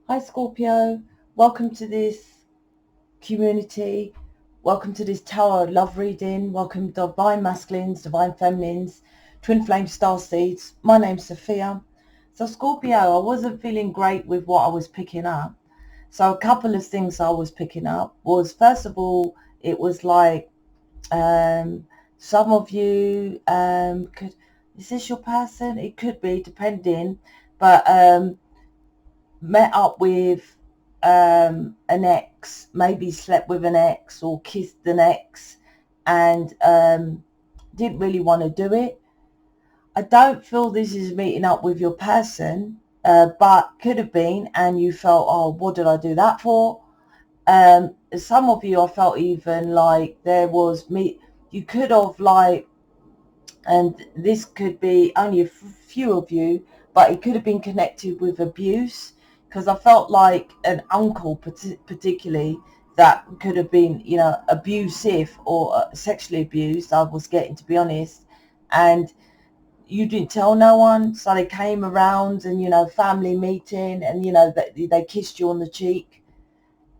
Hi Scorpio, welcome to this community, welcome to this Tarot Love reading, welcome Divine Masculines, Divine Feminines, Twin Flame Starseeds. My name's Sophia. So Scorpio, I wasn't feeling great with what I was picking up. So a couple of things I was picking up was, first of all, it was like some of you could, is this your person? It could be, depending, but met up with an ex, maybe slept with an ex or kissed an ex, and didn't really want to do it. I don't feel this is meeting up with your person, but could have been, and you felt, oh, what did I do that for? Some of you, I felt even like there was me, you could have like, and this could be only a few of you, but it could have been connected with abuse, because I felt like an uncle particularly that could have been, abusive or sexually abused, I was getting, to be honest. And you didn't tell no one, so they came around, and family meeting, and they kissed you on the cheek,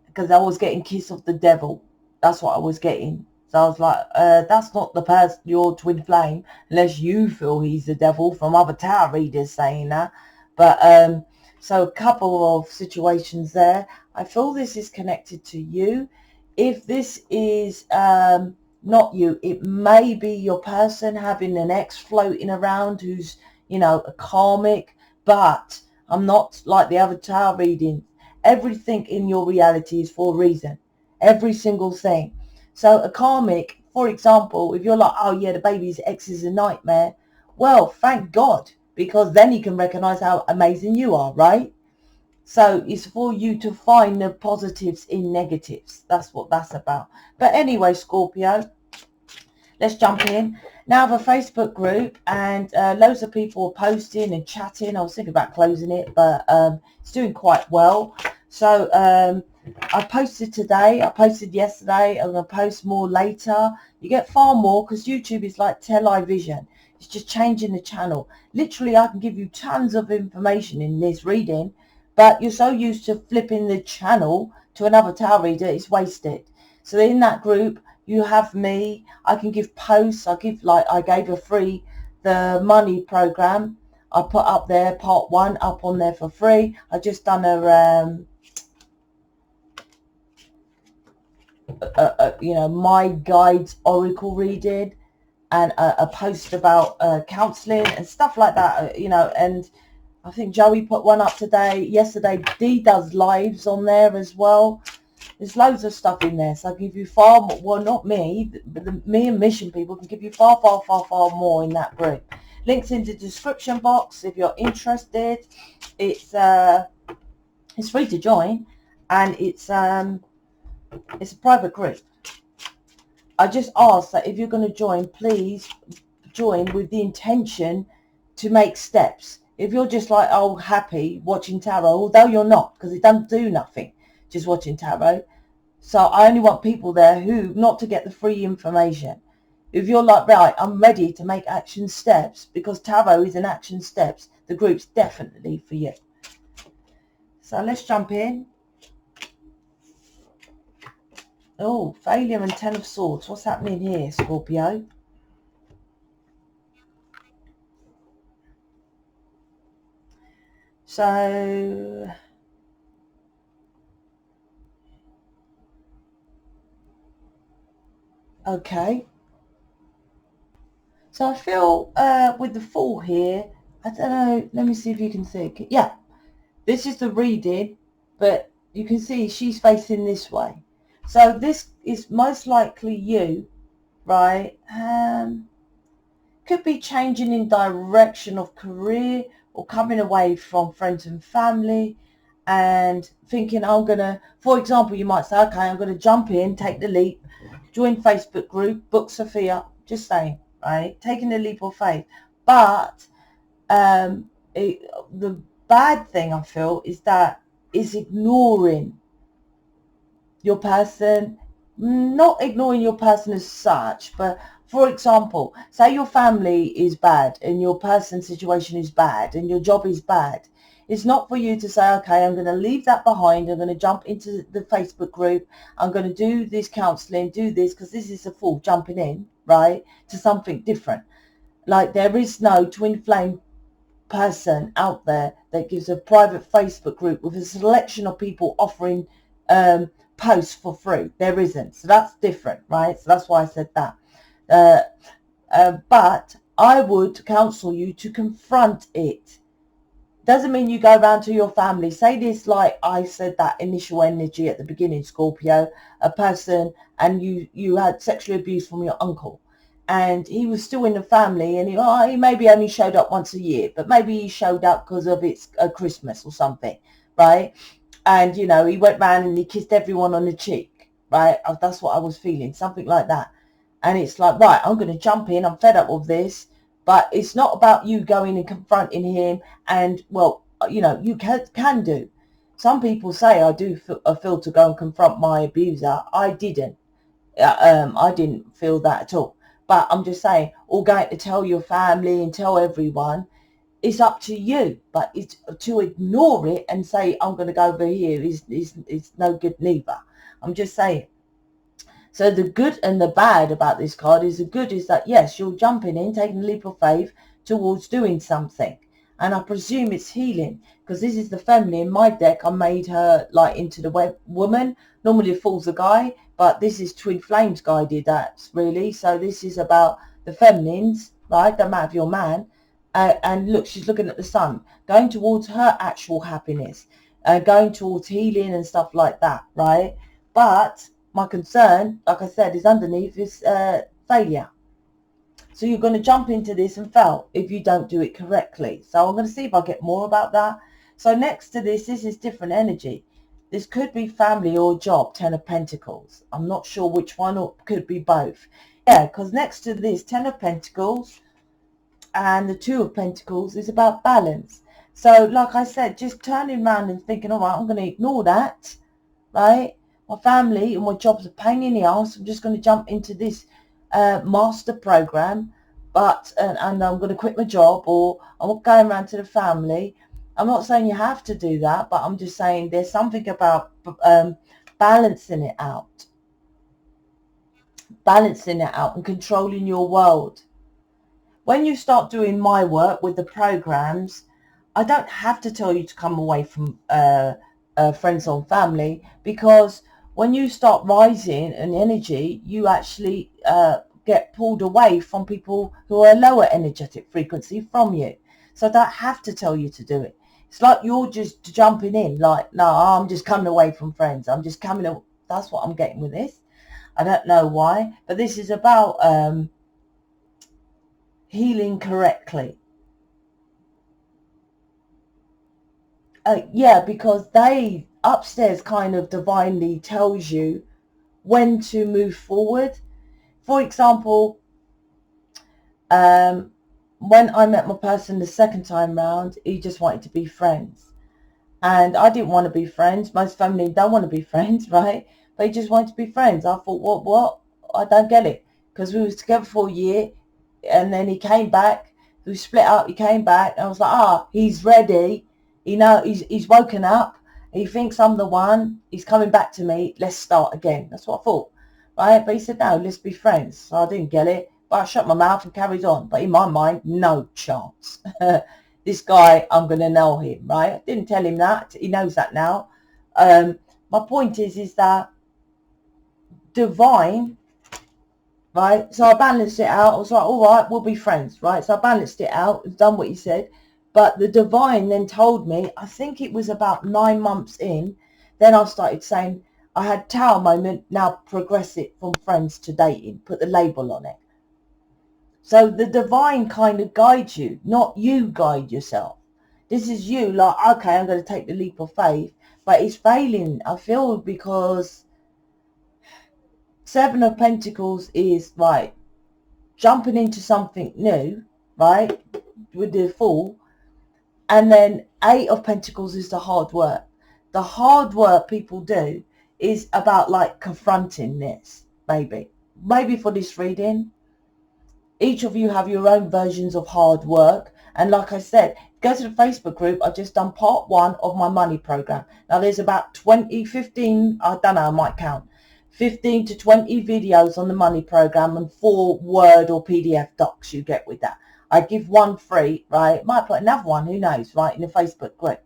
because I was getting kiss of the devil. That's what I was getting. So I was like, that's not the person, your twin flame, unless you feel he's the devil, from other tarot readers saying that. But so a couple of situations there. I feel this is connected to you. If this is not you, it may be your person having an ex floating around who's, a karmic. But I'm not like the other tarot reading. Everything in your reality is for a reason. Every single thing. So a karmic, for example, if you're like, oh yeah, the baby's ex is a nightmare, well, thank God, because then he can recognize how amazing you are, right? So it's for you to find the positives in negatives. That's what that's about. But anyway, Scorpio, let's jump in. Now I have a Facebook group, and loads of people are posting and chatting. I was thinking about closing it, but it's doing quite well. So I posted today, I posted yesterday, I'm going to post more later. You get far more, because YouTube is like television. It's just changing the channel. Literally, I can give you tons of information in this reading, but you're so used to flipping the channel to another tarot reader, it's wasted. So in that group, you have me. I can give posts. I gave a free, the money program. I put up there part 1 up on there for free. I just done my guides oracle reading, and a post about counseling and stuff like that. And I think Joey put one up yesterday. Dee does lives on there as well. There's loads of stuff in there, so I give you far more. Well, not me, but me and Mission people can give you far, far, far, far more in that group. Links in the description box if you're interested. It's free to join, and it's a private group. I just ask that if you're going to join, please join with the intention to make steps. If you're just like, oh, happy watching tarot, although you're not, because it doesn't do nothing just watching tarot. So I only want people there who, not to get the free information. If you're like, right, I'm ready to make action steps, because tarot is an action steps, the group's definitely for you. So let's jump in. Oh, failure and 10 of swords. What's happening here, Scorpio? So okay. So I feel with the Fool here, I don't know, let me see if you can see. Yeah, this is the reading, but you can see she's facing this way. So this is most likely you, right? Could be changing in direction of career, or coming away from friends and family, and thinking, I'm going to, for example, you might say, okay, I'm going to jump in, take the leap, join Facebook group, book Sophia, just saying, right? Taking the leap of faith. But the bad thing I feel is that is ignoring your person, not ignoring your person as such, but for example, say your family is bad and your person's situation is bad and your job is bad. It's not for you to say, okay, I'm going to leave that behind. I'm going to jump into the Facebook group. I'm going to do this counseling, do this, because this is a fool jumping in, right, to something different. Like, there is no twin flame person out there that gives a private Facebook group with a selection of people offering posts for free. There isn't. So that's different, right? So that's why I said that. But I would counsel you to confront it. Doesn't mean you go around to your family. Say this, like I said, that initial energy at the beginning, Scorpio, a person, and you had sexual abuse from your uncle, and he was still in the family, and he maybe only showed up once a year, but maybe he showed up because of it's a Christmas or something, right? And, you know, he went round and he kissed everyone on the cheek, right? That's what I was feeling, something like that. And it's like, right, I'm going to jump in. I'm fed up with this. But it's not about you going and confronting him. And, well, you know, you can do. Some people say I do feel to go and confront my abuser. I didn't. I didn't feel that at all. But I'm just saying, all going to tell your family and tell everyone, it's up to you. But it's to ignore it and say, I'm going to go over here is no good neither. I'm just saying. So the good and the bad about this card is, the good is that, yes, you're jumping in, taking a leap of faith towards doing something. And I presume it's healing, because this is the feminine. In my deck, I made her like into the woman. Normally it falls a guy, but this is Twin Flames guided, that's really. So this is about the feminines, right? Don't matter if you're a man. And look, she's looking at the sun, going towards her actual happiness, going towards healing and stuff like that, right? But my concern, like I said, is underneath is failure. So you're going to jump into this and fail if you don't do it correctly. So I'm going to see if I get more about that. So next to this is different energy. This could be family or job, 10 of Pentacles. I'm not sure which one, or could be both. Yeah, because next to this 10 of Pentacles and the 2 of Pentacles is about balance. So like I said, just turning around and thinking, all right, I'm going to ignore that, right? My family and my job's a pain in the ass. I'm just going to jump into this master program, but and I'm going to quit my job, or I'm not going around to the family. I'm not saying you have to do that, but I'm just saying there's something about balancing it out and controlling your world. When you start doing my work with the programs, I don't have to tell you to come away from friends or family, because when you start rising in energy, you actually get pulled away from people who are lower energetic frequency from you. So I don't have to tell you to do it. It's like you're just jumping in, like, no, I'm just coming away from friends. I'm just coming. That's what I'm getting with this. I don't know why, but this is about healing correctly. Yeah, because they upstairs kind of divinely tells you when to move forward. For example, when I met my person the second time round, he just wanted to be friends. And I didn't want to be friends. Most family don't want to be friends, right? But he just wanted to be friends. I thought, what? I don't get it. Because we was together for a year, and then he came back. We split up, he came back. And I was like, he's ready. You know, he's woken up. He thinks I'm the one. He's coming back to me. Let's start again. That's what I thought, right? But he said, no, let's be friends. So I didn't get it. But I shut my mouth and carried on. But in my mind, no chance. This guy, I'm going to know him, right? I didn't tell him that. He knows that now. My point is that divine, right? So I balanced it out. I was like, all right, we'll be friends, right? So I balanced it out, done what he said. But the divine then told me, I think it was about 9 months in, then I started saying, I had tower moment, now progress it from friends to dating, put the label on it. So the divine kind of guides you, not you guide yourself. This is you like, okay, I'm going to take the leap of faith, but it's failing, I feel, because 7 of Pentacles is, right, jumping into something new, right, with the Fool. And then 8 of Pentacles is the hard work. The hard work people do is about like confronting this, maybe for this reading. Each of you have your own versions of hard work. And like I said, go to the Facebook group. I've just done part 1 of my money program. Now there's about 15, I don't know, I might count, 15 to 20 videos on the money program and 4 Word or PDF docs you get with that. I give one free, right? Might put another one, who knows, right, in the Facebook group.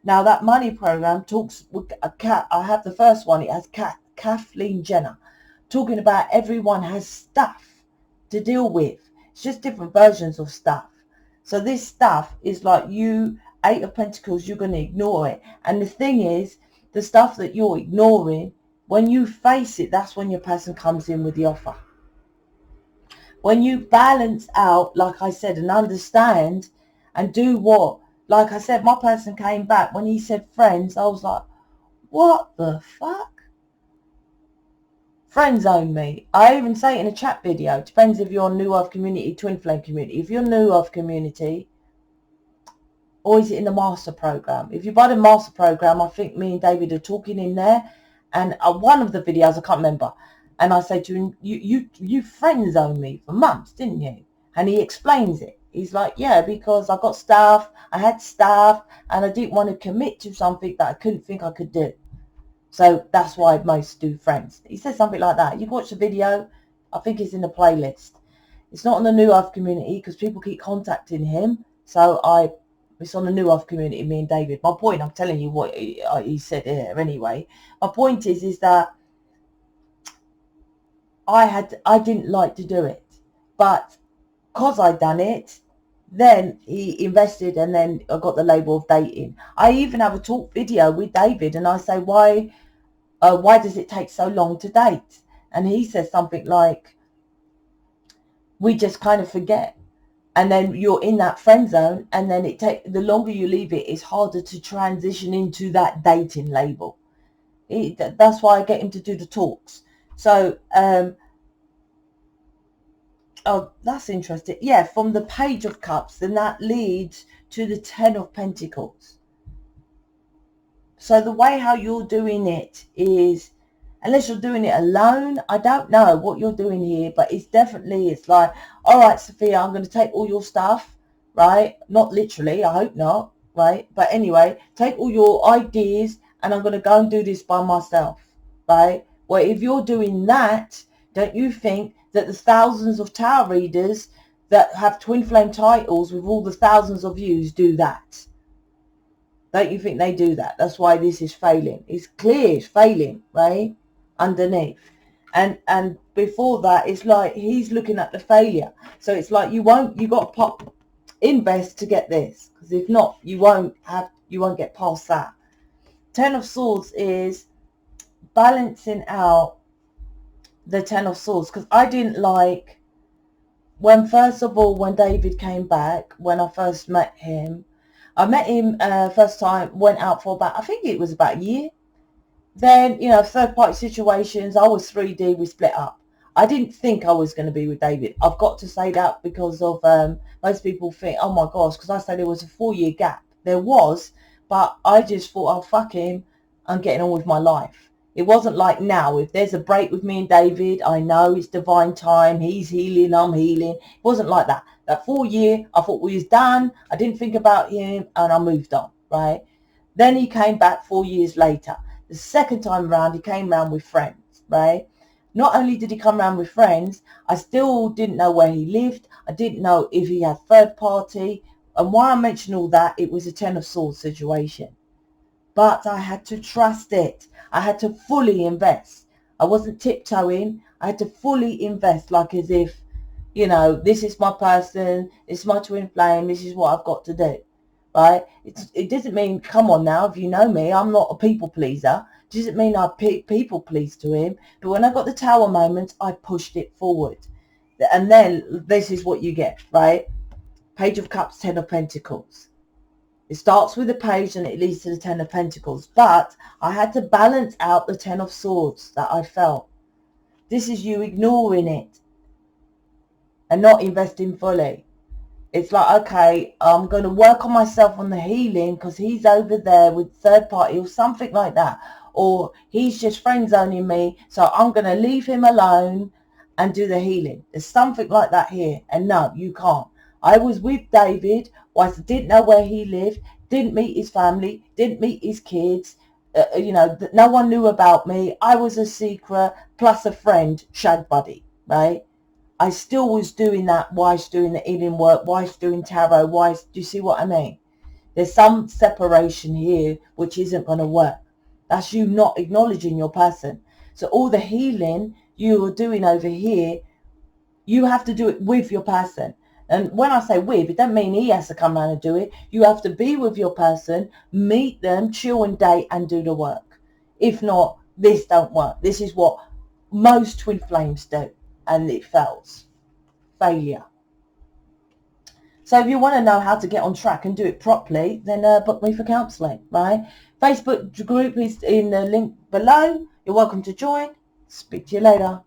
Now that money program talks with a cat. I have the first one. It has Kathleen Jenner talking about everyone has stuff to deal with. It's just different versions of stuff. So this stuff is like you, 8 of Pentacles, you're going to ignore it. And the thing is, the stuff that you're ignoring, when you face it, that's when your person comes in with the offer. When you balance out, like I said, and understand and do what, like I said, my person came back when he said friends. I was like, what the fuck? Friends own me. I even say it in a chat video. It depends if you're on New Earth community, Twin Flame community. If you're New Earth community, or is it in the master program? If you buy the master program, I think me and David are talking in there. And one of the videos, I can't remember. And I said to him, you friends own me for months, didn't you? And he explains it. He's like, yeah, because I got staff, I had staff, and I didn't want to commit to something that I couldn't think I could do. So that's why most do friends. He says something like that. You can watch the video. I think it's in the playlist. It's not on the New Earth community because people keep contacting him. So it's on the New Earth community, me and David. My point, I'm telling you what he said here anyway. My point is that I didn't like to do it. But because I'd done it, then he invested, and then I got the label of dating. I even have a talk video with David, and I say, why does it take so long to date? And he says something like, we just kind of forget. And then you're in that friend zone, and then the longer you leave it, it's harder to transition into that dating label. That's why I get him to do the talks. So, oh, that's interesting. Yeah, from the Page of Cups, then that leads to the 10 of Pentacles. So the way how you're doing it is, unless you're doing it alone, I don't know what you're doing here, but it's like, all right, Sophia, I'm going to take all your stuff, right? Not literally, I hope not, right? But anyway, take all your ideas and I'm going to go and do this by myself, right? Well, if you're doing that, don't you think that the thousands of tarot readers that have twin flame titles with all the thousands of views do that? Don't you think they do that? That's why this is failing. It's clear it's failing, right? Underneath. And before that, it's like he's looking at the failure. So it's like you got to invest to get this. Because if not, you won't get past that. 10 of Swords is balancing out the 10 of Swords. Because I didn't like when David came back, when I first met him, first time, went out for I think it was about a year. Then, third party situations, I was 3D, we split up. I didn't think I was going to be with David. I've got to say that because of, most people think, oh my gosh, because I said there was a 4-year gap. There was, but I just thought, oh, fuck him, I'm getting on with my life. It wasn't like now, if there's a break with me and David, I know it's divine time, he's healing, I'm healing. It wasn't like that. That 4-year, I thought we was done, I didn't think about him, and I moved on, right? Then he came back 4 years later. The second time around, he came round with friends, right? Not only did he come round with friends, I still didn't know where he lived. I didn't know if he had third party. And why I mention all that, it was a 10 of Swords situation. But I had to trust it. I had to fully invest. I wasn't tiptoeing. I had to fully invest, like as if, this is my person, this is my twin flame, this is what I've got to do, right? It doesn't mean, come on now, if you know me, I'm not a people pleaser. It doesn't mean I people please to him. But when I got the Tower moment, I pushed it forward. And then this is what you get, right? Page of Cups, 10 of Pentacles. It starts with the page and it leads to the 10 of Pentacles. But I had to balance out the 10 of Swords that I felt. This is you ignoring it and not investing fully. It's like, okay, I'm going to work on myself on the healing because he's over there with third party or something like that. Or he's just friend zoning me, so I'm going to leave him alone and do the healing. There's something like that here. And no, you can't. I was with David whilst I didn't know where he lived, didn't meet his family, didn't meet his kids. You know, no one knew about me. I was a secret plus a friend, shag buddy, right? I still was doing that whilst doing the healing work, whilst doing tarot, whilst, do you see what I mean? There's some separation here which isn't going to work. That's you not acknowledging your person. So all the healing you're doing over here, you have to do it with your person. And when I say with, it doesn't mean he has to come around and do it. You have to be with your person, meet them, chill and date and do the work. If not, this don't work. This is what most twin flames do, and it fails. Failure. So if you want to know how to get on track and do it properly, then book me for counselling, right? Facebook group is in the link below. You're welcome to join. Speak to you later.